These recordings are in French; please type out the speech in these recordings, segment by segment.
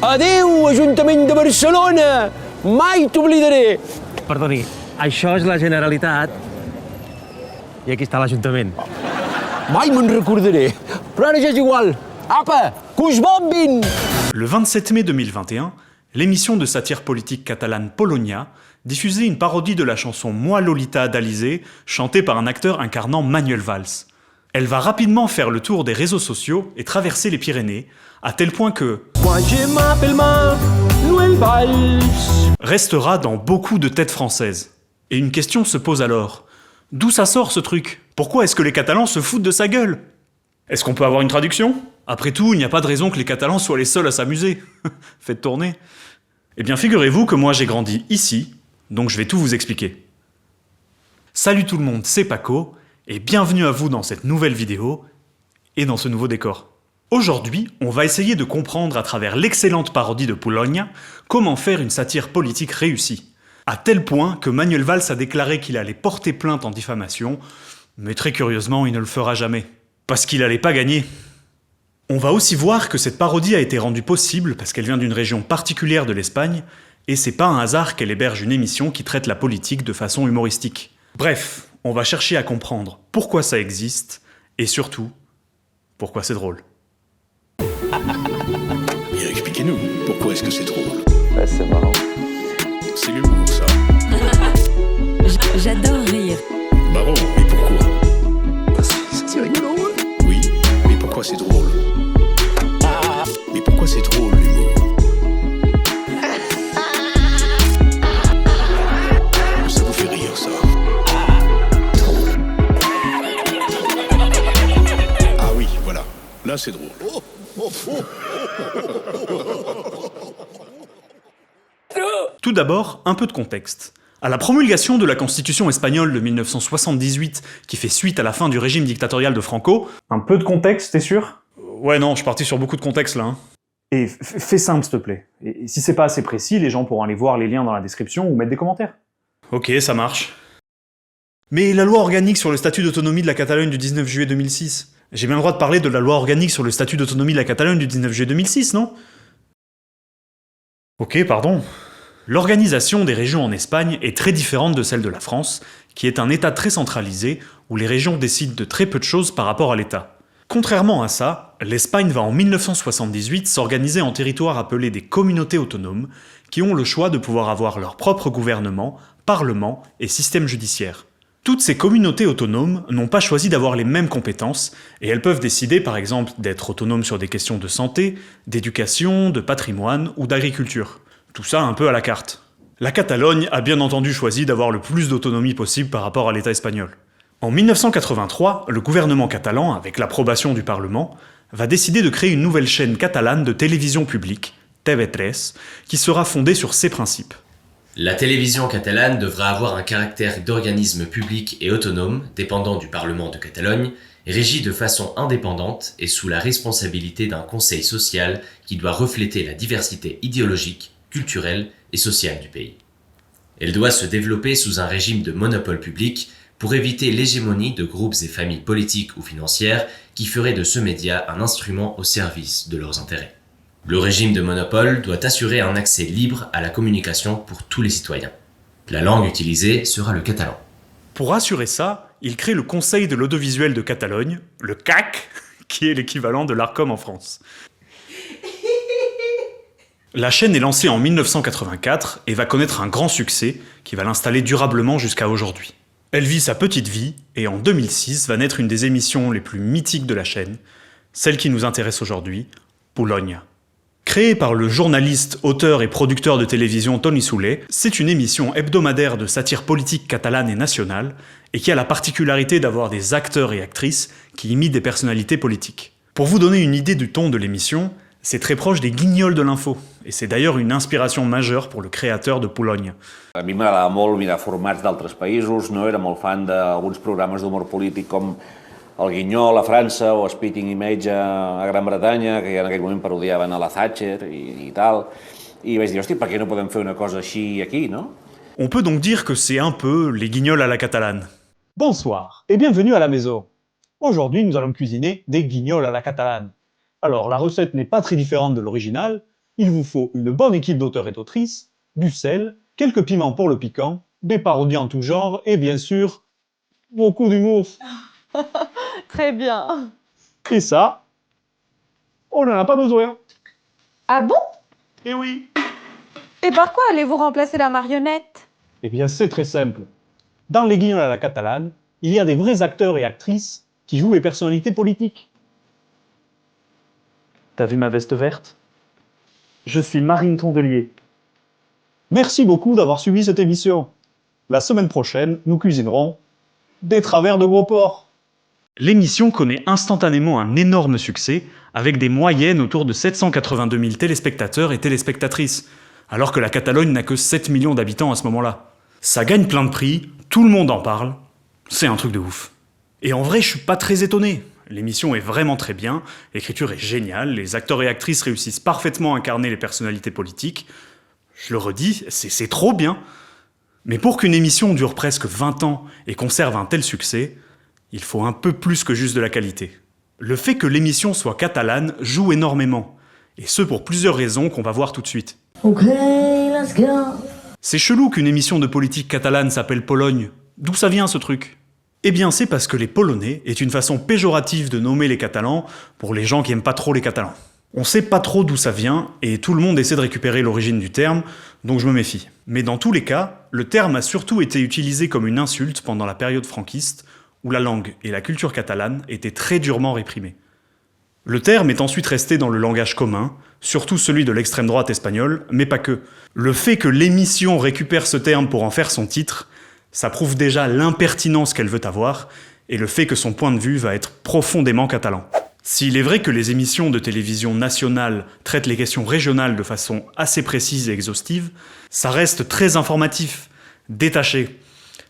Adéu, Ajuntament de Barcelona! Mai t'oblidaré! Perdoni, això és la Generalitat i aquí està l'Ajuntament. Mai me'n recordaré, però ara ja és igual. Apa, que us bombin! Le 27 mai 2021, l'émission de satire politique catalane Polonia diffusait une parodie de la chanson Moi Lolita d'Alizé, chantée par un acteur incarnant Manuel Valls. Elle va rapidement faire le tour des réseaux sociaux et traverser les Pyrénées, à tel point que Moi je m'appelle Manuel Valls. Restera dans beaucoup de têtes françaises. Et une question se pose alors. D'où ça sort ce truc? Pourquoi est-ce que les Catalans se foutent de sa gueule? Est-ce qu'on peut avoir une traduction? Après tout, il n'y a pas de raison que les Catalans soient les seuls à s'amuser. Faites tourner. Eh bien, figurez-vous que moi j'ai grandi ici, donc je vais tout vous expliquer. Salut tout le monde, c'est Paco, et bienvenue à vous dans cette nouvelle vidéo, et dans ce nouveau décor. Aujourd'hui, on va essayer de comprendre à travers l'excellente parodie de Polonia comment faire une satire politique réussie. À tel point que Manuel Valls a déclaré qu'il allait porter plainte en diffamation, mais très curieusement, il ne le fera jamais. Parce qu'il allait pas gagner. On va aussi voir que cette parodie a été rendue possible parce qu'elle vient d'une région particulière de l'Espagne, et c'est pas un hasard qu'elle héberge une émission qui traite la politique de façon humoristique. Bref, on va chercher à comprendre pourquoi ça existe, et surtout, pourquoi c'est drôle. Bien, expliquez-nous, pourquoi est-ce que c'est drôle? Ouais, c'est marrant. C'est l'humour, ça. J'adore rire. Marrant, mais pourquoi? C'est rigolo, ouais. Oui, mais pourquoi c'est drôle? Mais pourquoi c'est drôle, l'humour? Ça vous fait rire, ça? Drôle. Ah oui, voilà. Là, c'est drôle. Tout d'abord, un peu de contexte. À la promulgation de la Constitution espagnole de 1978, qui fait suite à la fin du régime dictatorial de Franco... Un peu de contexte, t'es sûr? Ouais, non, je suis parti sur beaucoup de contexte, là. Et fais simple, s'il te plaît. Et si c'est pas assez précis, les gens pourront aller voir les liens dans la description ou mettre des commentaires. Ok, ça marche. Mais la loi organique sur le statut d'autonomie de la Catalogne du 19 juillet 2006... J'ai bien le droit de parler de la loi organique sur le statut d'autonomie de la Catalogne du 19 juillet 2006, non? Ok, pardon. L'organisation des régions en Espagne est très différente de celle de la France, qui est un État très centralisé, où les régions décident de très peu de choses par rapport à l'État. Contrairement à ça, l'Espagne va en 1978 s'organiser en territoires appelés des communautés autonomes, qui ont le choix de pouvoir avoir leur propre gouvernement, parlement et système judiciaire. Toutes ces communautés autonomes n'ont pas choisi d'avoir les mêmes compétences, et elles peuvent décider par exemple d'être autonomes sur des questions de santé, d'éducation, de patrimoine ou d'agriculture. Tout ça un peu à la carte. La Catalogne a bien entendu choisi d'avoir le plus d'autonomie possible par rapport à l'État espagnol. En 1983, le gouvernement catalan, avec l'approbation du Parlement, va décider de créer une nouvelle chaîne catalane de télévision publique, TV3, qui sera fondée sur ces principes. La télévision catalane devra avoir un caractère d'organisme public et autonome, dépendant du Parlement de Catalogne, régi de façon indépendante et sous la responsabilité d'un conseil social qui doit refléter la diversité idéologique, culturelle et sociale du pays. Elle doit se développer sous un régime de monopole public pour éviter l'hégémonie de groupes et familles politiques ou financières qui feraient de ce média un instrument au service de leurs intérêts. Le régime de monopole doit assurer un accès libre à la communication pour tous les citoyens. La langue utilisée sera le catalan. Pour assurer ça, il crée le Conseil de l'audiovisuel de Catalogne, le CAC, qui est l'équivalent de l'Arcom en France. La chaîne est lancée en 1984 et va connaître un grand succès qui va l'installer durablement jusqu'à aujourd'hui. Elle vit sa petite vie et en 2006 va naître une des émissions les plus mythiques de la chaîne, celle qui nous intéresse aujourd'hui, Polonia. Créée par le journaliste, auteur et producteur de télévision Toni Soler, c'est une émission hebdomadaire de satire politique catalane et nationale et qui a la particularité d'avoir des acteurs et actrices qui imitent des personnalités politiques. Pour vous donner une idée du ton de l'émission, c'est très proche des Guignols de l'info, et c'est d'ailleurs une inspiration majeure pour le créateur de Polonia. A mi m'agradava molt mirar formats d'altres països, no? Era molt fan d'alguns programes d'humor polític com El Guinyol a França o Spitting Image a Gran Bretanya, que en aquell moment parodiaven a la Thatcher i tal. I vaig dir, hosti, per què no podem fer una cosa així aquí, no? On peut donc dire que c'est un peu les Guignols à la catalane. Bonsoir et bienvenue à la maison. Aujourd'hui, nous allons cuisiner des guignols à la catalane. Alors, la recette n'est pas très différente de l'original, il vous faut une bonne équipe d'auteurs et d'autrices, du sel, quelques piments pour le piquant, des parodies en tout genre et bien sûr, beaucoup d'humour. Très bien. Et ça, on n'en a pas besoin. Ah bon? Eh oui. Et par quoi allez-vous remplacer la marionnette? Eh bien, c'est très simple. Dans les Guignols à la catalane, il y a des vrais acteurs et actrices qui jouent les personnalités politiques. T'as vu ma veste verte? Je suis Marine Tondelier. Merci beaucoup d'avoir suivi cette émission. La semaine prochaine, nous cuisinerons des travers de gros porc. L'émission connaît instantanément un énorme succès, avec des moyennes autour de 782 000 téléspectateurs et téléspectatrices, alors que la Catalogne n'a que 7 millions d'habitants à ce moment-là. Ça gagne plein de prix, tout le monde en parle, c'est un truc de ouf. Et en vrai, je suis pas très étonné. L'émission est vraiment très bien, l'écriture est géniale, les acteurs et actrices réussissent parfaitement à incarner les personnalités politiques. Je le redis, c'est trop bien. Mais pour qu'une émission dure presque 20 ans et conserve un tel succès, il faut un peu plus que juste de la qualité. Le fait que l'émission soit catalane joue énormément, et ce pour plusieurs raisons qu'on va voir tout de suite. Okay, let's go. C'est chelou qu'une émission de politique catalane s'appelle Pologne. D'où ça vient ce truc ? Eh bien c'est parce que les Polonais est une façon péjorative de nommer les Catalans pour les gens qui aiment pas trop les Catalans. On sait pas trop d'où ça vient, et tout le monde essaie de récupérer l'origine du terme, donc je me méfie. Mais dans tous les cas, le terme a surtout été utilisé comme une insulte pendant la période franquiste, où la langue et la culture catalane étaient très durement réprimées. Le terme est ensuite resté dans le langage commun, surtout celui de l'extrême droite espagnole, mais pas que. Le fait que l'émission récupère ce terme pour en faire son titre, ça prouve déjà l'impertinence qu'elle veut avoir, et le fait que son point de vue va être profondément catalan. S'il est vrai que les émissions de télévision nationales traitent les questions régionales de façon assez précise et exhaustive, ça reste très informatif, détaché.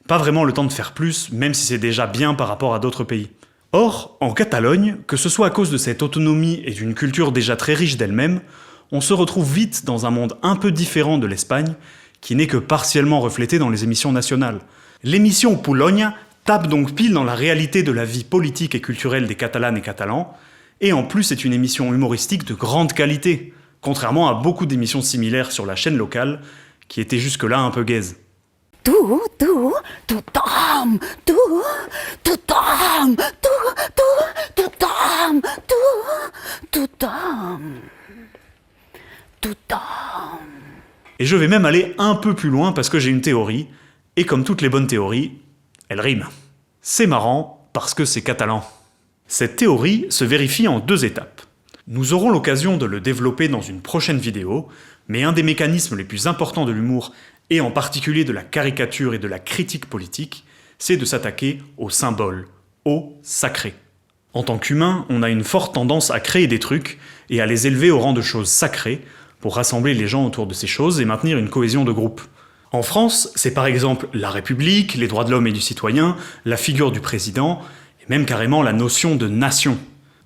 Pas vraiment le temps de faire plus, même si c'est déjà bien par rapport à d'autres pays. Or, en Catalogne, que ce soit à cause de cette autonomie et d'une culture déjà très riche d'elle-même, on se retrouve vite dans un monde un peu différent de l'Espagne, qui n'est que partiellement reflété dans les émissions nationales. L'émission Polonia tape donc pile dans la réalité de la vie politique et culturelle des Catalanes et Catalans, et en plus c'est une émission humoristique de grande qualité, contrairement à beaucoup d'émissions similaires sur la chaîne locale, qui étaient jusque-là un peu gaze. Tothom, Et je vais même aller un peu plus loin parce que j'ai une théorie, et comme toutes les bonnes théories, elle rime. C'est marrant parce que c'est catalan. Cette théorie se vérifie en 2 étapes. Nous aurons l'occasion de le développer dans une prochaine vidéo, mais un des mécanismes les plus importants de l'humour, et en particulier de la caricature et de la critique politique, c'est de s'attaquer aux symboles, au sacré. En tant qu'humain, on a une forte tendance à créer des trucs et à les élever au rang de choses sacrées pour rassembler les gens autour de ces choses et maintenir une cohésion de groupe. En France, c'est par exemple la République, les droits de l'homme et du citoyen, la figure du président, et même carrément la notion de nation.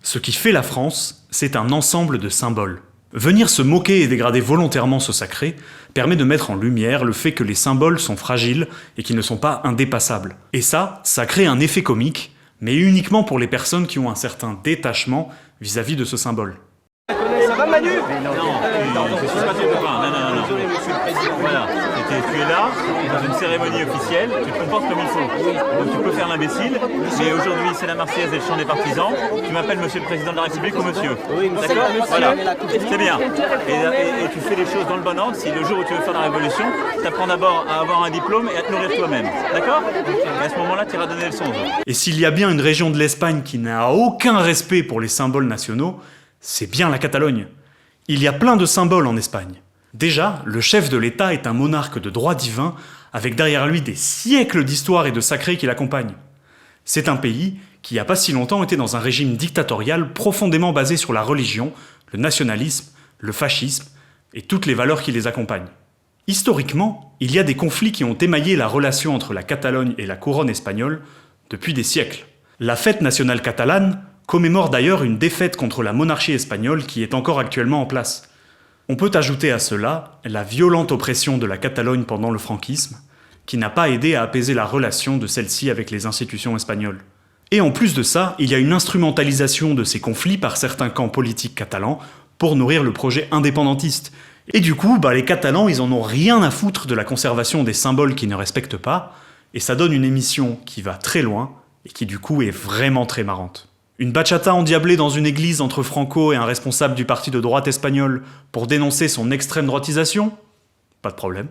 Ce qui fait la France, c'est un ensemble de symboles. Venir se moquer et dégrader volontairement ce sacré permet de mettre en lumière le fait que les symboles sont fragiles et qu'ils ne sont pas indépassables. Et ça crée un effet comique, mais uniquement pour les personnes qui ont un certain détachement vis-à-vis de ce symbole. Ça va Manu? Non, je suis pas ton copain, non. Voilà, tu es là, dans une cérémonie officielle, tu te comportes comme il faut. Donc tu peux faire l'imbécile, mais aujourd'hui c'est la Marseillaise et le chant des partisans, tu m'appelles monsieur le président de la République ou monsieur. D'accord? Voilà, c'est bien. Et tu fais les choses dans le bon ordre, si le jour où tu veux faire la révolution, tu apprends d'abord à avoir un diplôme et à te nourrir toi-même. D'accord? Et à ce moment-là, tu iras donner le son. Et s'il y a bien une région de l'Espagne qui n'a aucun respect pour les symboles nationaux, c'est bien la Catalogne. Il y a plein de symboles en Espagne. Déjà, le chef de l'État est un monarque de droit divin, avec derrière lui des siècles d'histoire et de sacrés qui l'accompagnent. C'est un pays qui, il n'y a pas si longtemps, était dans un régime dictatorial profondément basé sur la religion, le nationalisme, le fascisme et toutes les valeurs qui les accompagnent. Historiquement, il y a des conflits qui ont émaillé la relation entre la Catalogne et la couronne espagnole depuis des siècles. La fête nationale catalane commémore d'ailleurs une défaite contre la monarchie espagnole qui est encore actuellement en place. On peut ajouter à cela la violente oppression de la Catalogne pendant le franquisme, qui n'a pas aidé à apaiser la relation de celle-ci avec les institutions espagnoles. Et en plus de ça, il y a une instrumentalisation de ces conflits par certains camps politiques catalans pour nourrir le projet indépendantiste. Et du coup, les Catalans, ils en ont rien à foutre de la conservation des symboles qu'ils ne respectent pas, et ça donne une émission qui va très loin, et qui du coup est vraiment très marrante. Une bachata endiablée dans une église entre Franco et un responsable du parti de droite espagnol pour dénoncer son extrême droitisation? Pas de problème.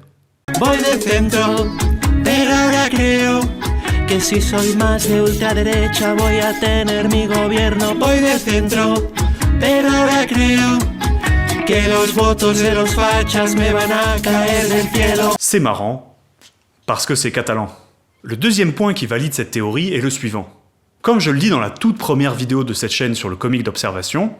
Voy de centro, pero ahora creo que si soy más de ultraderecha voy a tener mi gobierno. Voy de centro, pero ahora creo que los votos de los fachas me van a caer del cielo. C'est marrant, parce que c'est catalan. Le deuxième point qui valide cette théorie est le suivant. Comme je le dis dans la toute première vidéo de cette chaîne sur le comique d'observation,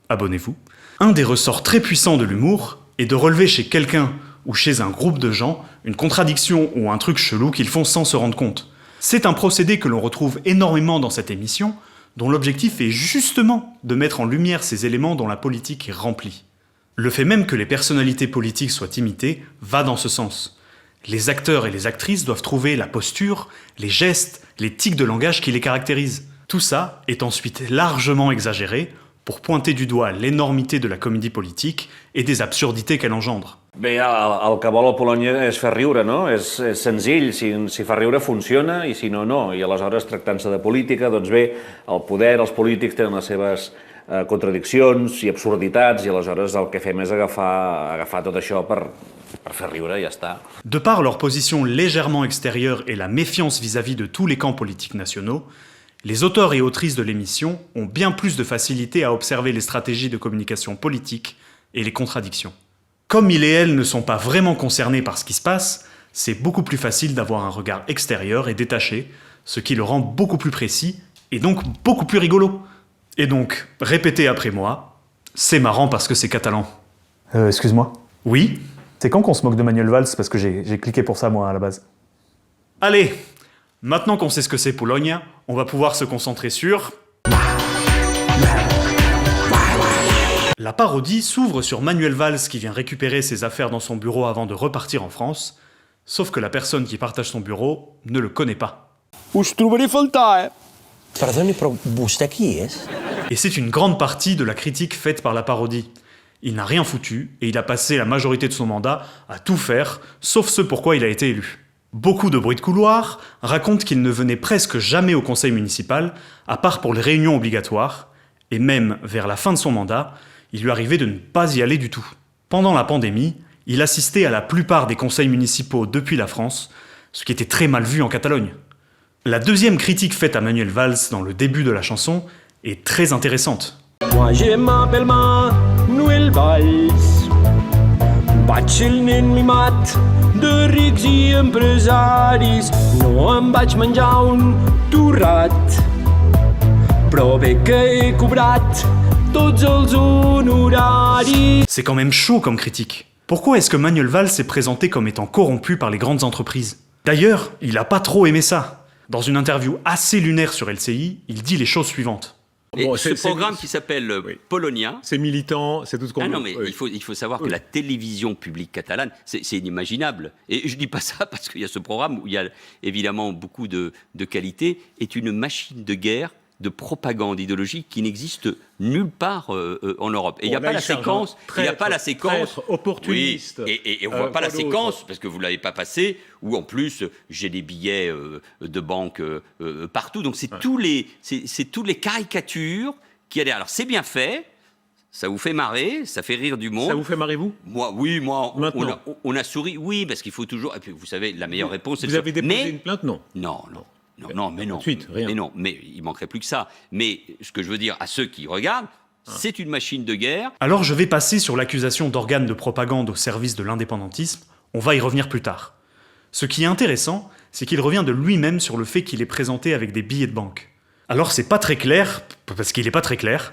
abonnez-vous, un des ressorts très puissants de l'humour est de relever chez quelqu'un ou chez un groupe de gens une contradiction ou un truc chelou qu'ils font sans se rendre compte. C'est un procédé que l'on retrouve énormément dans cette émission, dont l'objectif est justement de mettre en lumière ces éléments dont la politique est remplie. Le fait même que les personnalités politiques soient imitées va dans ce sens. Les acteurs et les actrices doivent trouver la posture, les gestes, les tics de langage qui les caractérisent. Tout ça est ensuite largement exagéré pour pointer du doigt l'énormité de la comédie politique et des absurdités qu'elle engendre. Bé, el que vol el Polònia és fer riure, no? És senzill, si fa riure funciona i si no, no. I aleshores, tractant-se de política, doncs bé, el poder, els polítics tenen les seves contradiccions i absurditats i aleshores el que fem és agafar tot això per faire riure, ja està. De par leur position légèrement extérieure et la méfiance vis-à-vis de tous les camps politiques nationaux, les auteurs et autrices de l'émission ont bien plus de facilité à observer les stratégies de communication politique et les contradictions. Comme ils et elles ne sont pas vraiment concernés par ce qui se passe, c'est beaucoup plus facile d'avoir un regard extérieur et détaché, ce qui le rend beaucoup plus précis et donc beaucoup plus rigolo. Et donc, répétez après moi, c'est marrant parce que c'est catalan. Excuse-moi. Oui? C'est quand qu'on se moque de Manuel Valls? Parce que j'ai cliqué pour ça, moi, à la base. Allez, maintenant qu'on sait ce que c'est Pologne, on va pouvoir se concentrer sur... La parodie s'ouvre sur Manuel Valls qui vient récupérer ses affaires dans son bureau avant de repartir en France, sauf que la personne qui partage son bureau ne le connaît pas. Us trobaré a faltar, Perdoni, però vostè qui és? Et c'est une grande partie de la critique faite par la parodie. Il n'a rien foutu, et il a passé la majorité de son mandat à tout faire, sauf ce pourquoi il a été élu. Beaucoup de bruit de couloir racontent qu'il ne venait presque jamais au conseil municipal, à part pour les réunions obligatoires, et même vers la fin de son mandat, il lui arrivait de ne pas y aller du tout. Pendant la pandémie, il assistait à la plupart des conseils municipaux depuis la France, ce qui était très mal vu en Catalogne. La deuxième critique faite à Manuel Valls dans le début de la chanson est très intéressante. Moi je m'appelle Manuel Valls, vaig ser el nen mimat de rics i empresaris, no em vaig menjar un torrat, però bé que he cobrat tots els honoraris. C'est quand même chaud comme critique. Pourquoi est-ce que Manuel Valls est présenté comme étant corrompu par les grandes entreprises? D'ailleurs, il a pas trop aimé ça. Dans une interview assez lunaire sur LCI, il dit les choses suivantes. Et ce programme qui s'appelle Polonia... C'est militant, c'est tout ce qu'on... Ah non, mais il faut savoir que la télévision publique catalane, c'est inimaginable. Et je dis pas ça parce qu'il y a ce programme où il y a évidemment beaucoup de qualité, est une machine de guerre, de propagande idéologique qui n'existe nulle part en Europe. Et il n'y a pas la séquence... Il n'y a pas la séquence... opportuniste. Oui, et on ne voit pas la séquence, parce que vous ne l'avez pas passée, où en plus j'ai des billets de banque partout. Donc c'est tous les caricatures qu'il y a derrière. Alors c'est bien fait, ça vous fait marrer, ça fait rire du monde. Ça vous fait marrer, vous? Moi, oui, on a souri, oui, parce qu'il faut toujours... Et puis vous savez, la meilleure réponse... c'est Vous avez déposé une plainte? Non. Non, mais non. Ensuite, rien. Mais non, mais il manquerait plus que ça. Mais ce que je veux dire à ceux qui regardent, c'est une machine de guerre. Alors je vais passer sur l'accusation d'organes de propagande au service de l'indépendantisme, on va y revenir plus tard. Ce qui est intéressant, c'est qu'il revient de lui-même sur le fait qu'il est présenté avec des billets de banque. Alors c'est pas très clair, parce qu'il est pas très clair,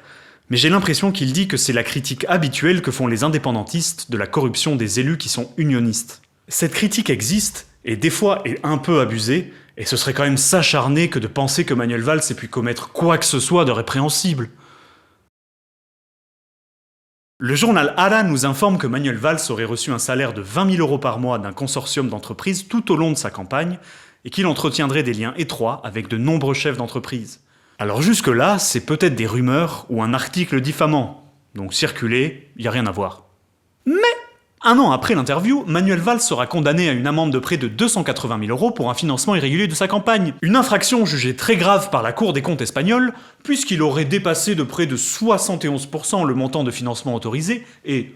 mais j'ai l'impression qu'il dit que c'est la critique habituelle que font les indépendantistes de la corruption des élus qui sont unionistes. Cette critique existe, et des fois est un peu abusée, et ce serait quand même s'acharner que de penser que Manuel Valls ait pu commettre quoi que ce soit de répréhensible. Le journal Ara nous informe que Manuel Valls aurait reçu un salaire de 20 000 € par mois d'un consortium d'entreprises tout au long de sa campagne, et qu'il entretiendrait des liens étroits avec de nombreux chefs d'entreprise. Alors jusque-là, c'est peut-être des rumeurs ou un article diffamant. Donc circuler, y a rien à voir. Mais, un an après l'interview, Manuel Valls sera condamné à une amende de près de 280 000 € pour un financement irrégulier de sa campagne. Une infraction jugée très grave par la Cour des comptes espagnole, puisqu'il aurait dépassé de près de 71% le montant de financement autorisé et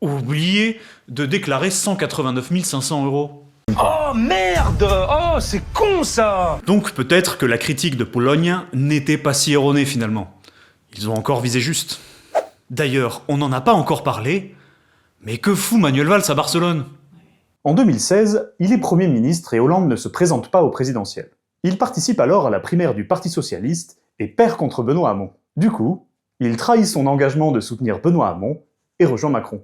oublié de déclarer 189 500 €. Oh merde! Oh, c'est con ça! Donc peut-être que la critique de Pologne n'était pas si erronée finalement. Ils ont encore visé juste. D'ailleurs, on n'en a pas encore parlé, mais que fout Manuel Valls à Barcelone? En 2016, il est Premier ministre et Hollande ne se présente pas au présidentiel. Il participe alors à la primaire du Parti Socialiste et perd contre Benoît Hamon. Du coup, il trahit son engagement de soutenir Benoît Hamon et rejoint Macron.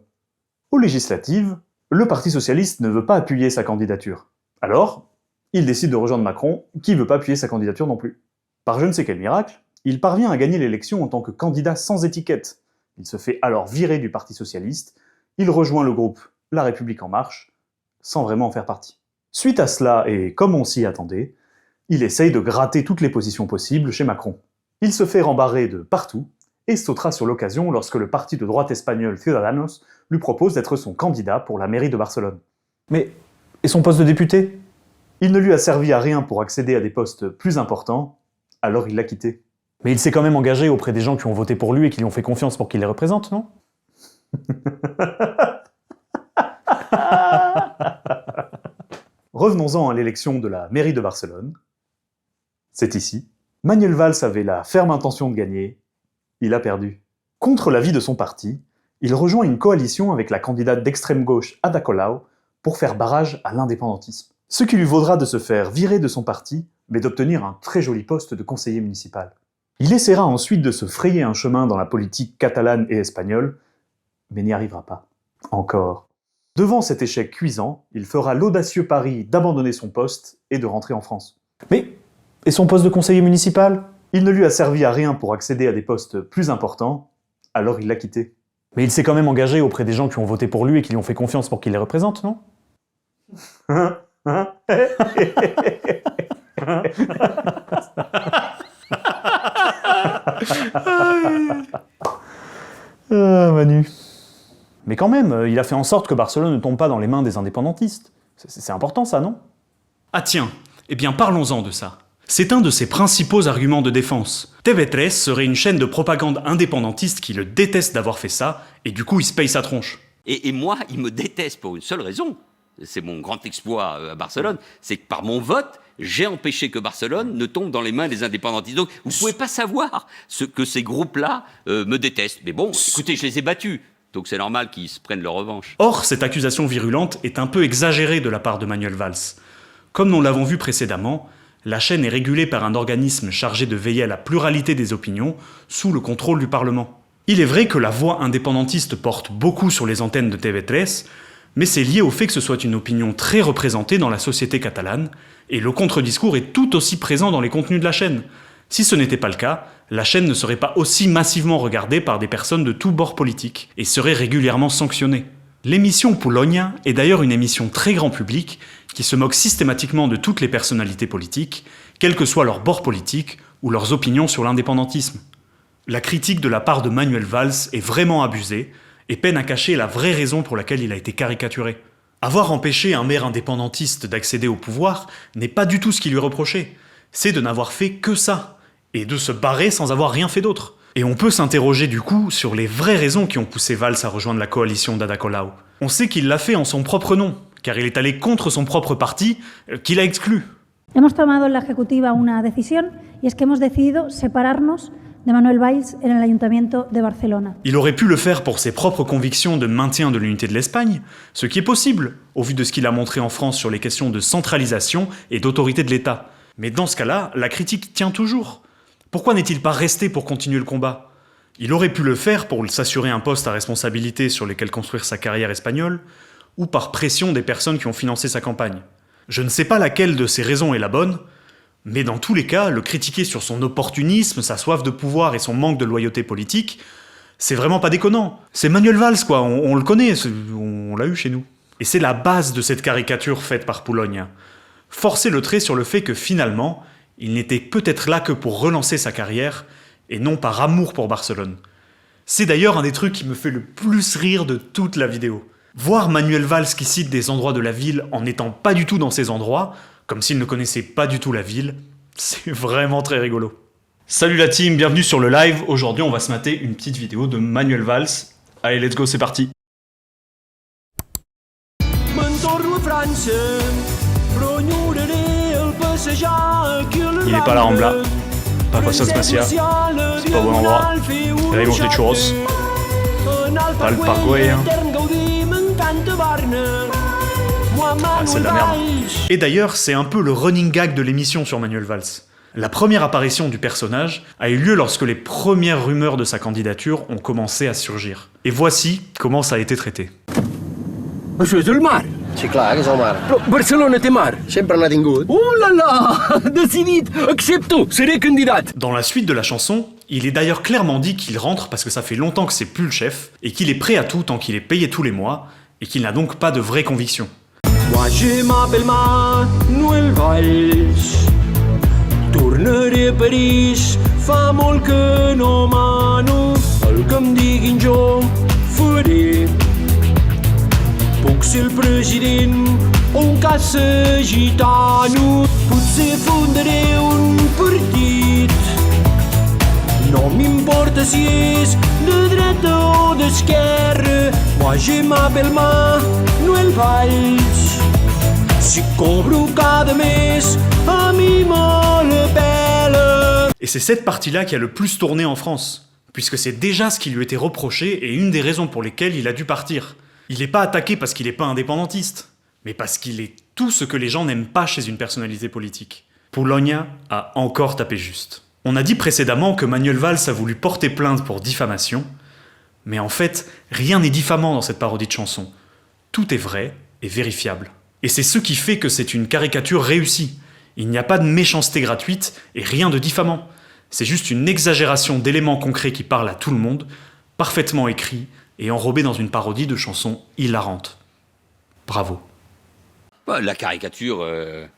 Aux législatives, le Parti Socialiste ne veut pas appuyer sa candidature. Alors, il décide de rejoindre Macron, qui ne veut pas appuyer sa candidature non plus. Par je ne sais quel miracle, il parvient à gagner l'élection en tant que candidat sans étiquette. Il se fait alors virer du Parti Socialiste, il rejoint le groupe La République En Marche, sans vraiment en faire partie. Suite à cela, et comme on s'y attendait, il essaye de gratter toutes les positions possibles chez Macron. Il se fait rembarrer de partout, et sautera sur l'occasion lorsque le parti de droite espagnol Ciudadanos lui propose d'être son candidat pour la mairie de Barcelone. Mais, et son poste de député? Il ne lui a servi à rien pour accéder à des postes plus importants, alors il l'a quitté. Mais il s'est quand même engagé auprès des gens qui ont voté pour lui et qui lui ont fait confiance pour qu'il les représente, non? Revenons-en à l'élection de la mairie de Barcelone. C'est ici. Manuel Valls avait la ferme intention de gagner. Il a perdu. Contre l'avis de son parti, il rejoint une coalition avec la candidate d'extrême gauche Ada Colau pour faire barrage à l'indépendantisme. Ce qui lui vaudra de se faire virer de son parti, mais d'obtenir un très joli poste de conseiller municipal. Il essaiera ensuite de se frayer un chemin dans la politique catalane et espagnole, mais n'y arrivera pas. Encore. Devant cet échec cuisant, il fera l'audacieux pari d'abandonner son poste et de rentrer en France. Mais, et son poste de conseiller municipal? Il ne lui a servi à rien pour accéder à des postes plus importants, alors il l'a quitté. Mais il s'est quand même engagé auprès des gens qui ont voté pour lui et qui lui ont fait confiance pour qu'il les représente, non? Manu. Mais quand même, il a fait en sorte que Barcelone ne tombe pas dans les mains des indépendantistes. C'est important ça, non? Ah tiens, eh bien parlons-en de ça. C'est un de ses principaux arguments de défense. TV3 serait une chaîne de propagande indépendantiste qui le déteste d'avoir fait ça, et du coup il se paye sa tronche. Et moi, il me déteste pour une seule raison. C'est mon grand exploit à Barcelone. C'est que par mon vote, j'ai empêché que Barcelone ne tombe dans les mains des indépendantistes. Donc vous ne pouvez pas savoir que ces groupes-là me détestent. Mais bon, écoutez, je les ai battus. Donc c'est normal qu'ils se prennent leur revanche. Or, cette accusation virulente est un peu exagérée de la part de Manuel Valls. Comme nous l'avons vu précédemment, la chaîne est régulée par un organisme chargé de veiller à la pluralité des opinions, sous le contrôle du Parlement. Il est vrai que la voix indépendantiste porte beaucoup sur les antennes de TV3, mais c'est lié au fait que ce soit une opinion très représentée dans la société catalane, et le contre-discours est tout aussi présent dans les contenus de la chaîne. Si ce n'était pas le cas, la chaîne ne serait pas aussi massivement regardée par des personnes de tous bords politiques, et serait régulièrement sanctionnée. L'émission Polonia est d'ailleurs une émission très grand public qui se moque systématiquement de toutes les personnalités politiques, quel que soit leur bord politique ou leurs opinions sur l'indépendantisme. La critique de la part de Manuel Valls est vraiment abusée et peine à cacher la vraie raison pour laquelle il a été caricaturé. Avoir empêché un maire indépendantiste d'accéder au pouvoir n'est pas du tout ce qui lui est reproché, c'est de n'avoir fait que ça, et de se barrer sans avoir rien fait d'autre. Et on peut s'interroger du coup sur les vraies raisons qui ont poussé Valls à rejoindre la coalition d'Ada Colau. On sait qu'il l'a fait en son propre nom, car il est allé contre son propre parti, qu'il a exclu. Hemos tomado en la ejecutiva una decisión y es que hemos decidido separarnos de Manuel Valls en el Ayuntamiento de Barcelona. Il aurait pu le faire pour ses propres convictions de maintien de l'unité de l'Espagne, ce qui est possible, au vu de ce qu'il a montré en France sur les questions de centralisation et d'autorité de l'État. Mais dans ce cas-là, la critique tient toujours. Pourquoi n'est-il pas resté pour continuer le combat? Il aurait pu le faire pour s'assurer un poste à responsabilité sur lesquels construire sa carrière espagnole, ou par pression des personnes qui ont financé sa campagne. Je ne sais pas laquelle de ces raisons est la bonne, mais dans tous les cas, le critiquer sur son opportunisme, sa soif de pouvoir et son manque de loyauté politique, c'est vraiment pas déconnant. C'est Manuel Valls, quoi, on le connaît, on l'a eu chez nous. Et c'est la base de cette caricature faite par Polonia. Forcer le trait sur le fait que finalement, il n'était peut-être là que pour relancer sa carrière, et non par amour pour Barcelone. C'est d'ailleurs un des trucs qui me fait le plus rire de toute la vidéo. Voir Manuel Valls qui cite des endroits de la ville en n'étant pas du tout dans ces endroits, comme s'il ne connaissait pas du tout la ville, c'est vraiment très rigolo. Salut la team, bienvenue sur le live. Aujourd'hui, on va se mater une petite vidéo de Manuel Valls. Allez, let's go, c'est parti. Il est pas là, Rambla. Pas Passion Spacia. C'est pas au bon endroit. Et là, ils mangent des churros. Pas le Paraguay, hein. Ah, c'est de la merde. Et d'ailleurs, c'est un peu le running gag de l'émission sur Manuel Valls. La première apparition du personnage a eu lieu lorsque les premières rumeurs de sa candidature ont commencé à surgir. Et voici comment ça a été traité. Això és el mar. Sí, clar, que és el mar. Però Barcelona té mar. Sempre n'ha tingut. Oh là là! Decidit! Accepto! Seré candidat! Dans la suite de la chanson, il est d'ailleurs clairement dit qu'il rentre parce que ça fait longtemps que c'est plus le chef, et qu'il est prêt à tout tant qu'il est payé tous les mois, et qu'il n'a donc pas de vraies convictions. Moi je m'appelle Manuel Valls. Tornaré a París. Fa molt que no mano. El que em diguin jo faré. Puc ser el president o un caça gitano. Potser fundaré un partit. No m'importa si és de dreta o d'esquerra. Moi je m'appelle Manuel Valls. Si cobro cada mes, a mi me le pèle. Et c'est cette partie-là qui a le plus tourné en France, puisque c'est déjà ce qui lui était reproché et une des raisons pour lesquelles il a dû partir. Il n'est pas attaqué parce qu'il n'est pas indépendantiste, mais parce qu'il est tout ce que les gens n'aiment pas chez une personnalité politique. Polonia a encore tapé juste. On a dit précédemment que Manuel Valls a voulu porter plainte pour diffamation, mais en fait, rien n'est diffamant dans cette parodie de chanson. Tout est vrai et vérifiable. Et c'est ce qui fait que c'est une caricature réussie. Il n'y a pas de méchanceté gratuite et rien de diffamant. C'est juste une exagération d'éléments concrets qui parlent à tout le monde, parfaitement écrit et enrobé dans une parodie de chanson hilarante. Bravo. La caricature, elle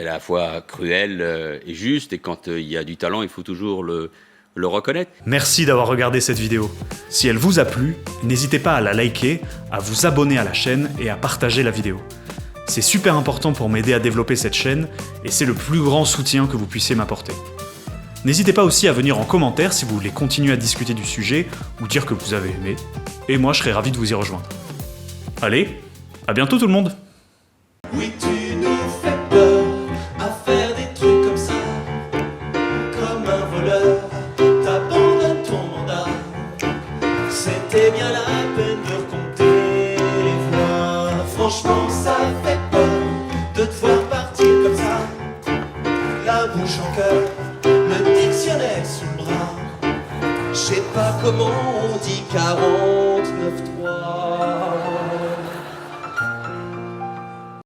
est à la fois cruelle et juste, et quand il y a du talent, il faut toujours le reconnaître. Merci d'avoir regardé cette vidéo. Si elle vous a plu, n'hésitez pas à la liker, à vous abonner à la chaîne et à partager la vidéo. C'est super important pour m'aider à développer cette chaîne, et c'est le plus grand soutien que vous puissiez m'apporter. N'hésitez pas aussi à venir en commentaire si vous voulez continuer à discuter du sujet, ou dire que vous avez aimé, et moi je serai ravi de vous y rejoindre. Allez, à bientôt tout le monde! Oui, tu nous fais peur à faire des trucs comme ça. Comme un voleur, t'abandonnes ton mandat. C'était bien la peine de recompter les voix. Franchement, ça fait peur de te voir partir comme ça. La bouche en cœur, le dictionnaire sous le bras. Je sais pas comment on dit 49.3.